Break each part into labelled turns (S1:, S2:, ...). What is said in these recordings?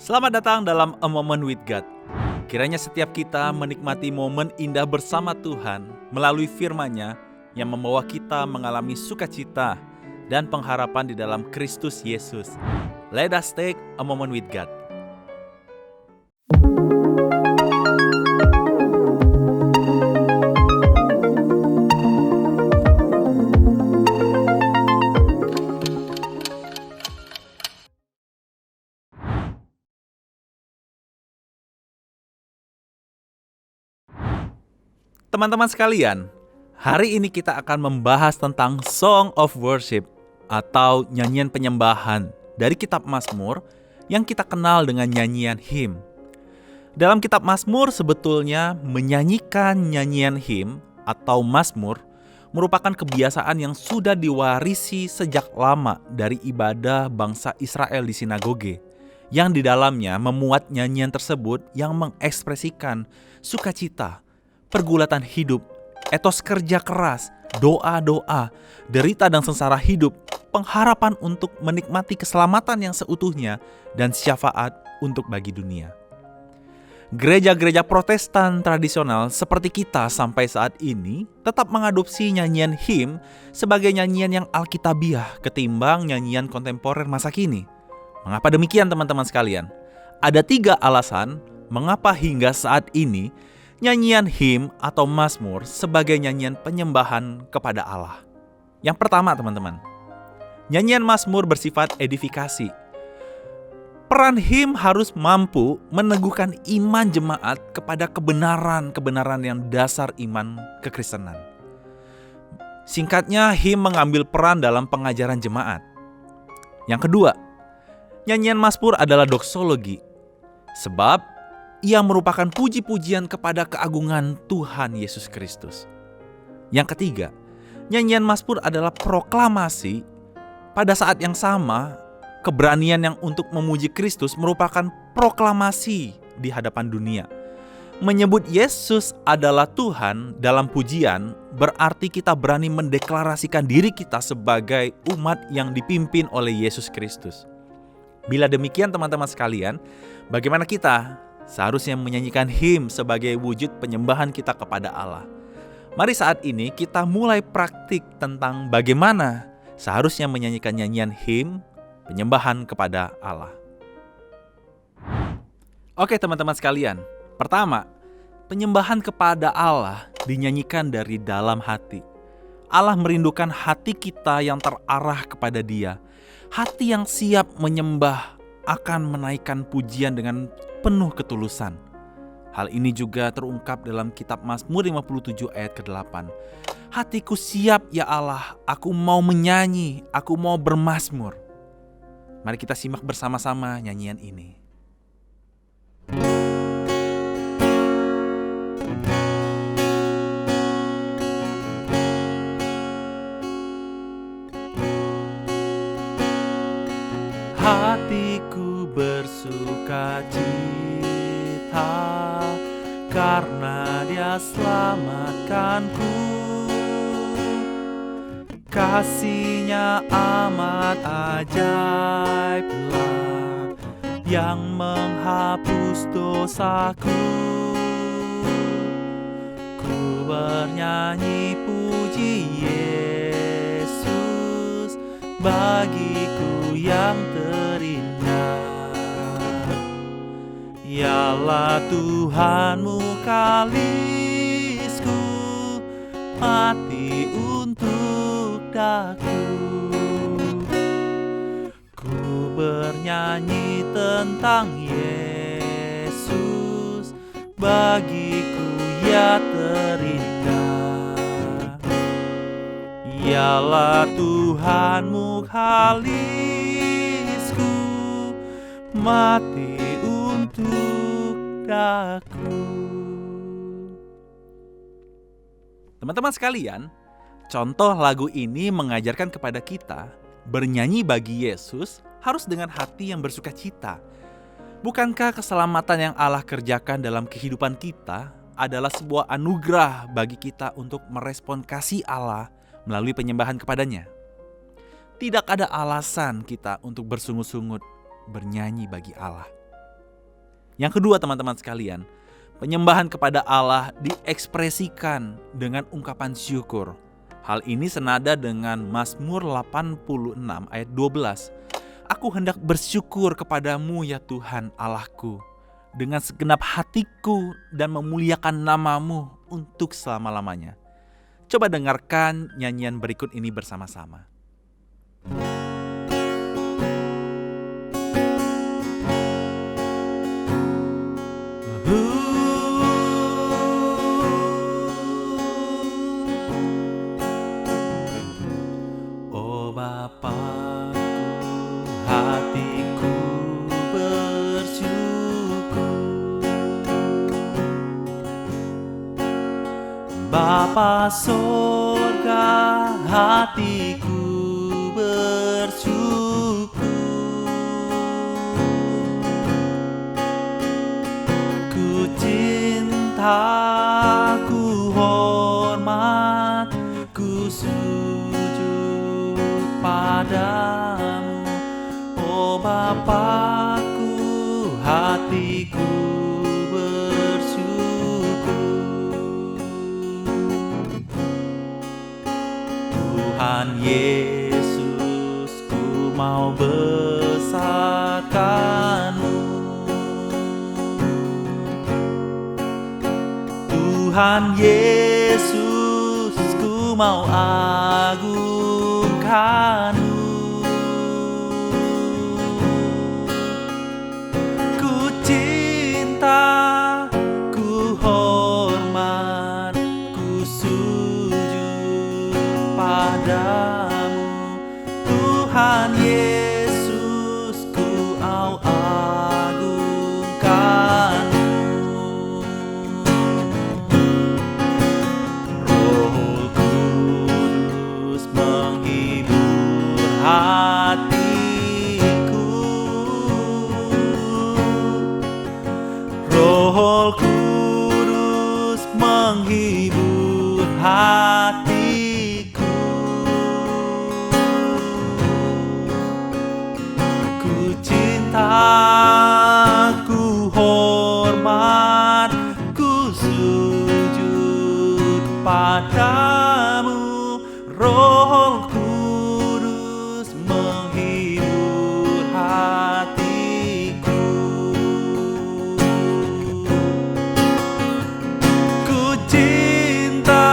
S1: Selamat datang dalam A Moment with God. Kiranya setiap kita menikmati momen indah bersama Tuhan melalui firman-Nya yang membawa kita mengalami sukacita dan pengharapan di dalam Kristus Yesus. Let us take a moment with God. Teman-teman sekalian, hari ini kita akan membahas tentang Song of Worship atau nyanyian penyembahan dari kitab Mazmur yang kita kenal dengan nyanyian hymn. Dalam kitab Mazmur sebetulnya menyanyikan nyanyian hymn atau Mazmur merupakan kebiasaan yang sudah diwarisi sejak lama dari ibadah bangsa Israel di sinagoge, yang di dalamnya memuat nyanyian tersebut yang mengekspresikan sukacita, pergulatan hidup, etos kerja keras, doa-doa, derita dan sengsara hidup, pengharapan untuk menikmati keselamatan yang seutuhnya, dan syafaat untuk bagi dunia. Gereja-gereja Protestan tradisional seperti kita sampai saat ini tetap mengadopsi nyanyian hymn sebagai nyanyian yang alkitabiah ketimbang nyanyian kontemporer masa kini. Mengapa demikian teman-teman sekalian? Ada 3 alasan mengapa hingga saat ini nyanyian hymn atau Mazmur sebagai nyanyian penyembahan kepada Allah. Yang pertama teman-teman, nyanyian Mazmur bersifat edifikasi. Peran hymn harus mampu meneguhkan iman jemaat kepada kebenaran-kebenaran yang dasar iman kekristenan. Singkatnya, hymn mengambil peran dalam pengajaran jemaat. Yang kedua, nyanyian Mazmur adalah doksologi, sebab ia merupakan puji-pujian kepada keagungan Tuhan Yesus Kristus. Yang ketiga, nyanyian Mazmur adalah proklamasi. Pada saat yang sama, keberanian yang untuk memuji Kristus merupakan proklamasi di hadapan dunia. Menyebut Yesus adalah Tuhan dalam pujian berarti kita berani mendeklarasikan diri kita sebagai umat yang dipimpin oleh Yesus Kristus. Bila demikian teman-teman sekalian, bagaimana kita seharusnya menyanyikan hymn sebagai wujud penyembahan kita kepada Allah? Mari saat ini kita mulai praktik tentang bagaimana seharusnya menyanyikan nyanyian hymn penyembahan kepada Allah. Oke teman-teman sekalian, pertama, penyembahan kepada Allah dinyanyikan dari dalam hati. Allah merindukan hati kita yang terarah kepada Dia. Hati yang siap menyembah akan menaikkan pujian dengan penuh ketulusan. Hal ini juga terungkap dalam kitab Mazmur 57 ayat ke-8. Hatiku siap ya Allah, aku mau menyanyi, aku mau bermazmur. Mari kita simak bersama-sama nyanyian ini. Hatiku bersuka cita karena Dia selamatkanku. Kasih-Nya amat ajaiblah yang menghapus dosaku. Ku bernyanyi puji Yesus bagiku yang terindah. Yalah Tuhanmu kalisku, mati untuk daku. Ku bernyanyi tentang Yesus, bagiku Ia terindah. Yalah Tuhanmu kalisku, mati untuk daku. Teman-teman sekalian, contoh lagu ini mengajarkan kepada kita bernyanyi bagi Yesus harus dengan hati yang bersuka cita. Bukankah keselamatan yang Allah kerjakan dalam kehidupan kita adalah sebuah anugerah bagi kita untuk merespon kasih Allah melalui penyembahan kepadanya? Tidak ada alasan kita untuk bersungut-sungut bernyanyi bagi Allah. Yang kedua, teman-teman sekalian, penyembahan kepada Allah diekspresikan dengan ungkapan syukur. Hal ini senada dengan Mazmur 86 ayat 12. Aku hendak bersyukur kepadamu ya Tuhan Allahku, dengan segenap hatiku dan memuliakan namamu untuk selama-lamanya. Coba dengarkan nyanyian berikut ini bersama-sama. Oh Bapa, hatiku bersyukur. Bapa sorga, hatiku bersyukur. Ku cinta, ku hormat, ku sujud padamu. Oh Bapakku, hatiku bersyukur. Tuhan Yesus, ku mau besarkan-Mu. Tuhan Yesus, ku mau agungkan-Mu. Ku cinta, ku hormat, ku sujud padamu. Tuhan Yesus, ku agungkan-Mu. Roh Kudus menghibur hatiku. Roh Kudus menghibur hatiku. Ku cinta, ku hormat, ku sujud padamu. Roh Kudus menghibur hatiku. Ku cinta,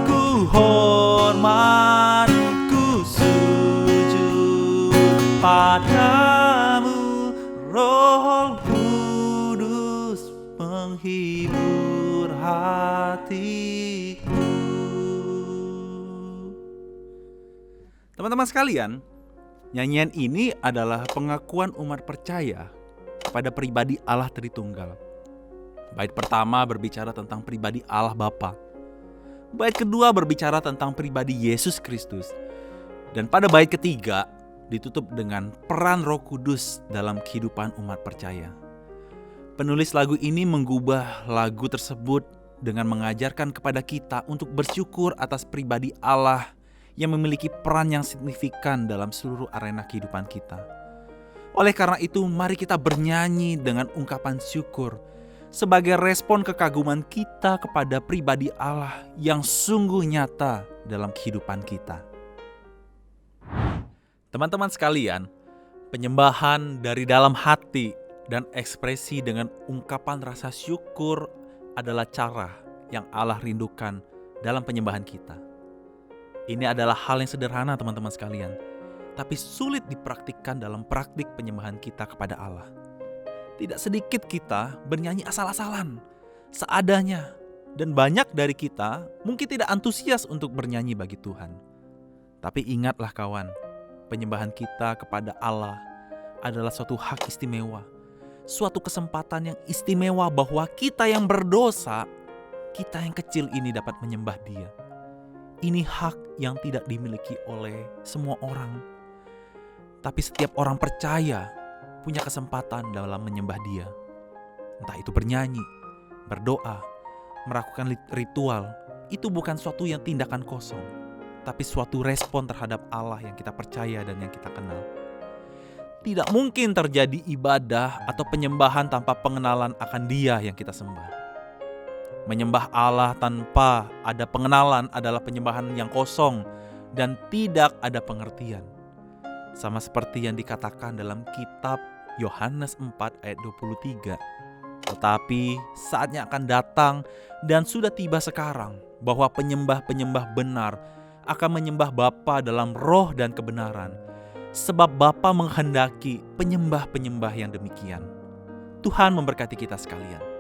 S1: ku hormat, ku sujud padamu. Roh Kudus menghibur hatiku. Teman-teman sekalian, nyanyian ini adalah pengakuan umat percaya kepada pribadi Allah Tritunggal. Bait pertama berbicara tentang pribadi Allah Bapa. Bait kedua berbicara tentang pribadi Yesus Kristus. Dan pada bait ketiga ditutup dengan peran Roh Kudus dalam kehidupan umat percaya. Penulis lagu ini menggubah lagu tersebut dengan mengajarkan kepada kita untuk bersyukur atas pribadi Allah yang memiliki peran yang signifikan dalam seluruh arena kehidupan kita. Oleh karena itu, mari kita bernyanyi dengan ungkapan syukur sebagai respon kekaguman kita kepada pribadi Allah yang sungguh nyata dalam kehidupan kita. Teman-teman sekalian, penyembahan dari dalam hati dan ekspresi dengan ungkapan rasa syukur adalah cara yang Allah rindukan dalam penyembahan kita. Ini adalah hal yang sederhana, teman-teman sekalian, tapi sulit dipraktikkan dalam praktik penyembahan kita kepada Allah. Tidak sedikit kita bernyanyi asal-asalan, seadanya, dan banyak dari kita mungkin tidak antusias untuk bernyanyi bagi Tuhan. Tapi ingatlah kawan, penyembahan kita kepada Allah adalah suatu hak istimewa, suatu kesempatan yang istimewa bahwa kita yang berdosa, kita yang kecil ini dapat menyembah Dia. Ini hak yang tidak dimiliki oleh semua orang, tapi setiap orang percaya punya kesempatan dalam menyembah Dia. Entah itu bernyanyi, berdoa, melakukan ritual, itu bukan suatu yang tindakan kosong, tapi suatu respon terhadap Allah yang kita percaya dan yang kita kenal. Tidak mungkin terjadi ibadah atau penyembahan tanpa pengenalan akan Dia yang kita sembah. Menyembah Allah tanpa ada pengenalan adalah penyembahan yang kosong dan tidak ada pengertian. Sama seperti yang dikatakan dalam kitab Yohanes 4 ayat 23. Tetapi saatnya akan datang dan sudah tiba sekarang bahwa penyembah-penyembah benar akan menyembah Bapa dalam roh dan kebenaran. Sebab Bapa menghendaki penyembah-penyembah yang demikian. Tuhan memberkati kita sekalian.